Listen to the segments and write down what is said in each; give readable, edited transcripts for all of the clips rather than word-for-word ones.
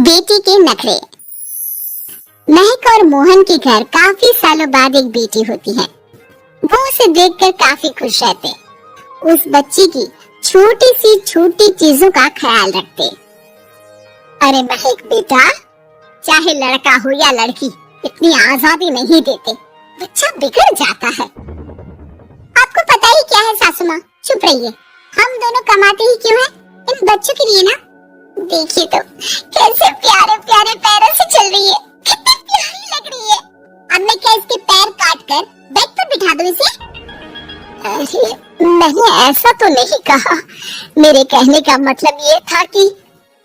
बेटी के नखरे। महक और मोहन के घर काफी सालों बाद एक बेटी होती है। वो उसे देखकर काफी खुश रहते। उस बच्ची की छोटी चीजों का ख्याल रखते। अरे महक बेटा, चाहे लड़का हो या लड़की, इतनी आजादी नहीं देते, बच्चा बिगड़ जाता है। आपको पता ही क्या है सासू माँ, चुप रहिए। हम दोनों कमाते ही क्यों हैं? इन बच्चों के लिए ना। देखिए तो कैसे प्यारे प्यारे पैरों से चल रही है, कितनी प्यारी लग रही है। अब मैं क्या इसके पैर काट कर बेड पर बिठा दूं इसे? अरे मैंने ऐसा तो नहीं कहा। मेरे कहने का मतलब ये था कि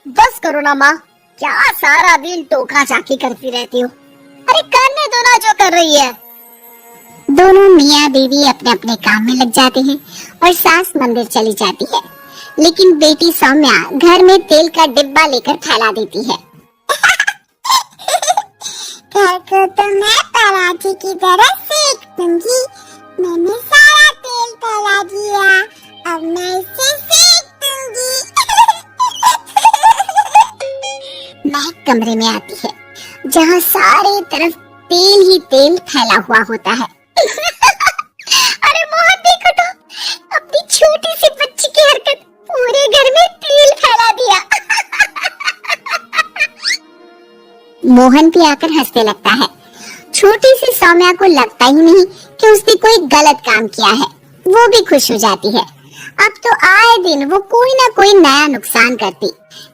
बस करो ना माँ, क्या सारा दिन टोका चाकी करती रहती हो। अरे करने दो ना जो कर रही है। दोनों मियाँ बीवी अपने अपने काम में लग जाते हैं और सास मंदिर चली जाती है, लेकिन बेटी सौम्या घर में तेल का डिब्बा लेकर फैला देती है। घर को तो मैं पराठे की तरह सेक दूंगी। मैंने सारा तेल फैला दिया, अब मैं इसे सेक दूंगी। महक कमरे में आती है जहाँ सारे तरफ तेल ही तेल फैला हुआ होता है। अरे मोहन देखो तो, अपनी छोटी सी बच्ची की हरकत, पूरे घर में तेल फैला दिया। मोहन भी आकर हंसने लगता है। छोटी सी सौम्या को लगता ही नहीं कि उसने कोई गलत काम किया है। वो भी खुश हो जाती है। अब तो आए दिन वो कोई ना कोई नया नुकसान करती।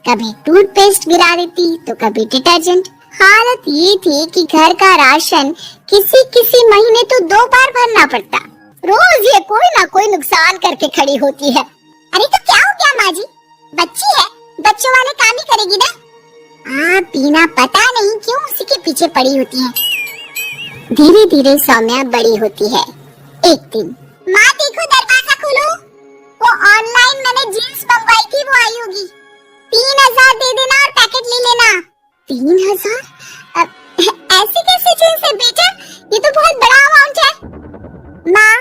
कभी टूथपेस्ट गिरा देती तो कभी डिटर्जेंट। हालत ये थी कि घर का राशन किसी महीने तो 2 बार भरना पड़ता। रोज ये कोई ना कोई नुकसान करके खड़ी होती है। अरे तो क्या हो गया माँ जी, बच्ची है, बच्चों वाले काम ही करेगी ना। आप बिना पता नहीं क्यों उसी के पीछे पड़ी होती है। धीरे धीरे सौम्या बड़ी होती है। एक दिन, माँ देखो दरवाजा खोलो, वो ऑनलाइन मैंने जीन्स मंगवाई थी, वो आई होगी। 3000 दे देना और पैकेट ले लेना। 3000? ऐसी कैसी जीन्स है बेटा, ये तो बहुत बड़ा अमाउंट है। माँ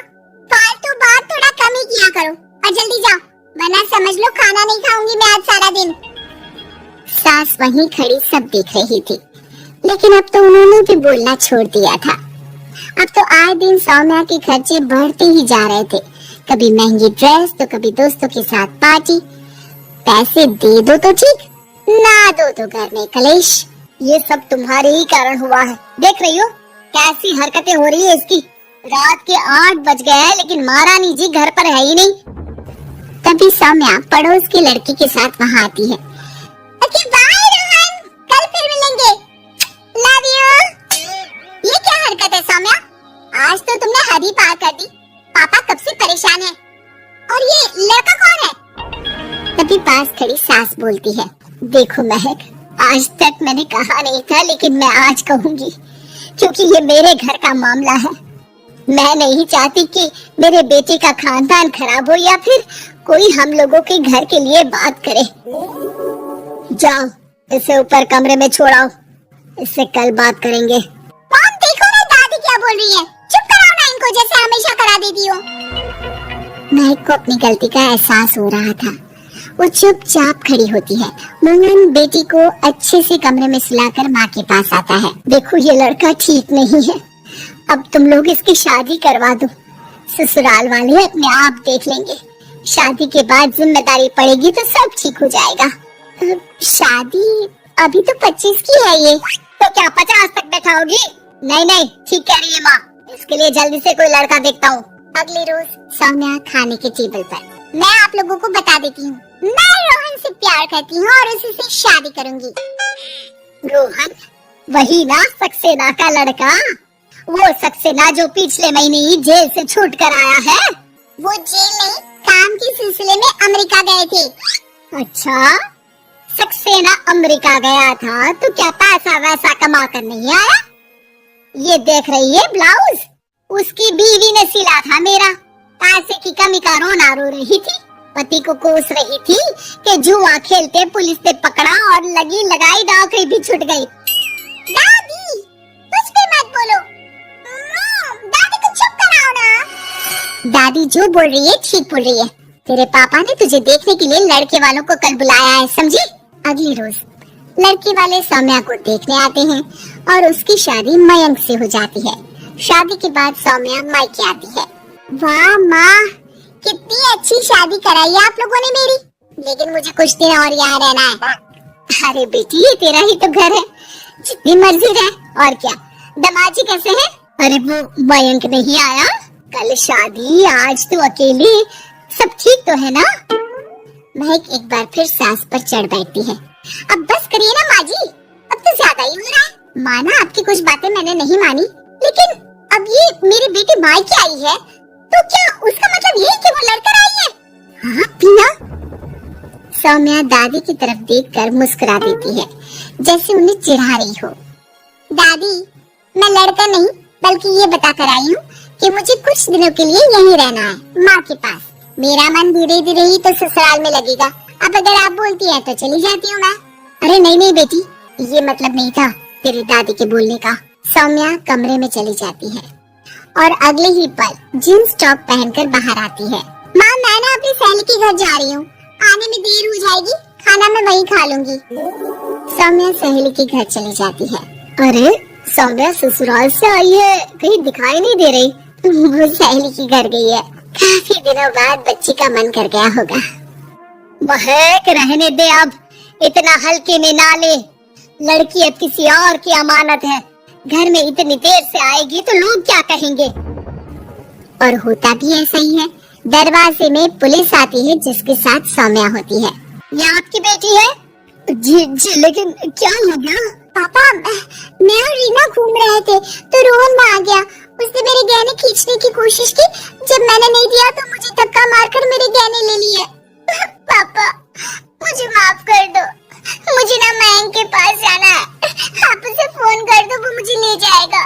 फालतू बात थोड़ा कम ही किया करो और जल्दी जाओ, वरना समझ लो खाना नहीं खाऊंगी मैं आज सारा दिन। सास वहीं खड़ी सब देख रही थी, लेकिन अब तो उन्होंने भी बोलना छोड़ दिया था। अब तो आए दिन सौम्या के खर्चे बढ़ते ही जा रहे थे। कभी महंगी ड्रेस तो कभी दोस्तों के साथ पार्टी। पैसे दे दो तो ठीक, ना दो तो घर में कलेश। ये सब तुम्हारे ही कारण हुआ है। देख रही हो कैसी हरकतें हो रही है इसकी। रात के 8 बज गए हैं, लेकिन महारानी जी घर पर है ही नहीं। तभी सौम्या पड़ोस की लड़की के साथ वहाँ आती है। ओके बाय रोहन, कल फिर मिलेंगे, लव यू। ये क्या हरकत है सौम्या, आज तो तुमने हद ही पार कर दी। पापा कब से परेशान है। और ये लड़का कौन है? तभी पास खड़ी सास बोलती है, देखो महक, आज तक मैंने कहा नहीं था, लेकिन मैं आज कहूंगी, क्योंकि ये मेरे घर का मामला है। मैं नहीं चाहती कि मेरे बेटे का खानदान खराब हो या फिर कोई हम लोगों के घर के लिए बात करे। जाओ इसे ऊपर कमरे में छोड़ाओ, इससे कल बात करेंगे। मॉम देखो ना दादी क्या बोल रही है, चुप कराओ ना इनको, जैसे हमेशा करा देती हो। महक को अपनी गलती का एहसास हो रहा था। वो चुपचाप खड़ी होती है। मोहन बेटी को अच्छे से कमरे में सुलाकर माँ के पास आता है। देखो ये लड़का ठीक नहीं है, अब तुम लोग इसकी शादी करवा दो। ससुराल वाले अपने आप देख लेंगे, शादी के बाद जिम्मेदारी पड़ेगी तो सब ठीक हो जाएगा। शादी अभी तो 25 की है ये, तो क्या 50 तक बैठाओगी? नहीं नहीं, ठीक कह रही है माँ, इसके लिए जल्दी से कोई लड़का देखता हूँ। अगली रोज सौम्या खाने के टेबल पर, मैं आप लोगों को बता देती हूँ, मैं रोहन से प्यार करती हूँ और उसी से शादी करूंगी। रोहन? वही ना सक्सेना का लड़का, वो सक्सेना जो पिछले महीने ही जेल से छूट कर आया है। वो जेल नहीं, काम के सिलसिले में अमेरिका गए थे। अच्छा, सक्सेना अमेरिका गया था तो क्या पैसा वैसा कमा कर नहीं आया? ये देख रही है ब्लाउज, उसकी बीवी ने सिला था मेरा। पैसे की कमी का रोना रो रही थी, पति को कोस रही थी कि जुआ खेलते पुलिस ने पकड़ा और लगी लगाई नौकरी भी छूट गई। दादी कुछ भी मत बोलो, दादी को चुप कराओ ना। दादी जो बोल रही है ठीक बोल रही है। तेरे पापा ने तुझे देखने के लिए लड़के वालों को कल बुलाया है, समझी? अगली रोज लड़के वाले सौम्या को देखने आते हैं और उसकी शादी मयंक से हो जाती है। शादी के बाद सौम्या मायके आती है। वाह माँ, कितनी अच्छी शादी कराई है आप लोगों ने मेरी, लेकिन मुझे कुछ दिन और यहाँ रहना है। अरे बेटी, ये तेरा ही तो घर है, जितनी मर्जी रह। और क्या, दमाजी कैसे है? अरे वो मयंक नहीं आया, कल शादी, आज तो अकेली, सब ठीक तो है ना? महक एक बार फिर सांस पर चढ़ बैठती है। अब बस करिए ना माँ जी, अब तो ज्यादा ही हो रहा है। माना आपकी कुछ बातें मैंने नहीं मानी, लेकिन अब ये मेरी बेटी मायके आई है, तो क्या उसका मतलब ये कि वो लड़कर आई है? हाँ पीना। सौम्या दादी की तरफ देखकर मुस्कुरा देती है, जैसे उन्हें चिढ़ा रही हो। दादी, मैं लड़का नहीं बल्कि ये बता कर आई हूँ कि मुझे कुछ दिनों के लिए यहीं रहना है, माँ के पास। मेरा मन धीरे धीरे ही तो ससुराल में लगेगा। अब अगर आप बोलती है तो चली जाती हूँ मैं। अरे नहीं नहीं बेटी, ये मतलब नहीं था तेरी दादी के बोलने का। सौम्या कमरे में चली जाती है और अगले ही पल जींस टॉप पहनकर बाहर आती है। माँ, मैं ना अपनी सहेली के घर जा रही हूँ, आने में देर हो जाएगी, खाना मैं वहीं खा लूंगी। सौम्या सहेली के घर चली जाती है। अरे सौम्या ससुराल से आई है, कहीं दिखाई नहीं दे रही। वो सहेली के घर गई है, काफी दिनों बाद बच्ची का मन कर गया होगा। महक, रहने दे अब, इतना हल्के में ना ले। लड़की अब किसी और की अमानत है, घर में इतनी देर से आएगी तो लोग क्या कहेंगे। और होता भी ऐसा ही है। दरवाजे में पुलिस आती है, जिसके साथ सौम्या होती है। ये आपकी बेटी है? जी जी, लेकिन क्या हो गया? पापा, मैं और रीना घूम रहे थे तो रोहन आ गया। उसने मेरे गहने खींचने की कोशिश की, जब मैंने नहीं दिया तो मुझे धक्का मारकर मेरे गहने ले लिए। पापा, मुझे माफ कर दो, मुझे ना मयंक के पास जाना है, आप उसे फोन कर दो, वो मुझे ले जाएगा।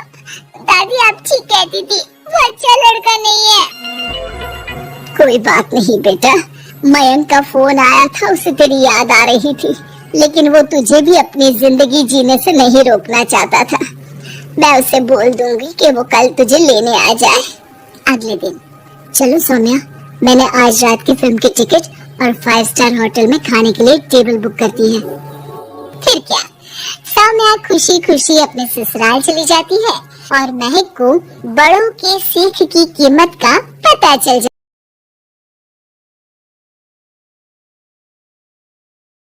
दादी आप ठीक कहती थी, वो अच्छा लड़का नहीं है। कोई बात नहीं बेटा, मयंक का फोन आया था, उसे तेरी याद आ रही थी, लेकिन वो तुझे भी अपनी जिंदगी जीने से नहीं रोकना चाहता था। मैं उसे बोल दूंगी कि वो कल तुझे लेने आ जाए। अगले दिन, चलो सौम्या, मैंने आज रात की फिल्म की टिकट और 5 स्टार होटल में खाने के लिए टेबल बुक कर दी है। फिर क्या, सौम्या खुशी खुशी अपने ससुराल चली जाती है और महक को बड़ों के सीख की कीमत का पता चल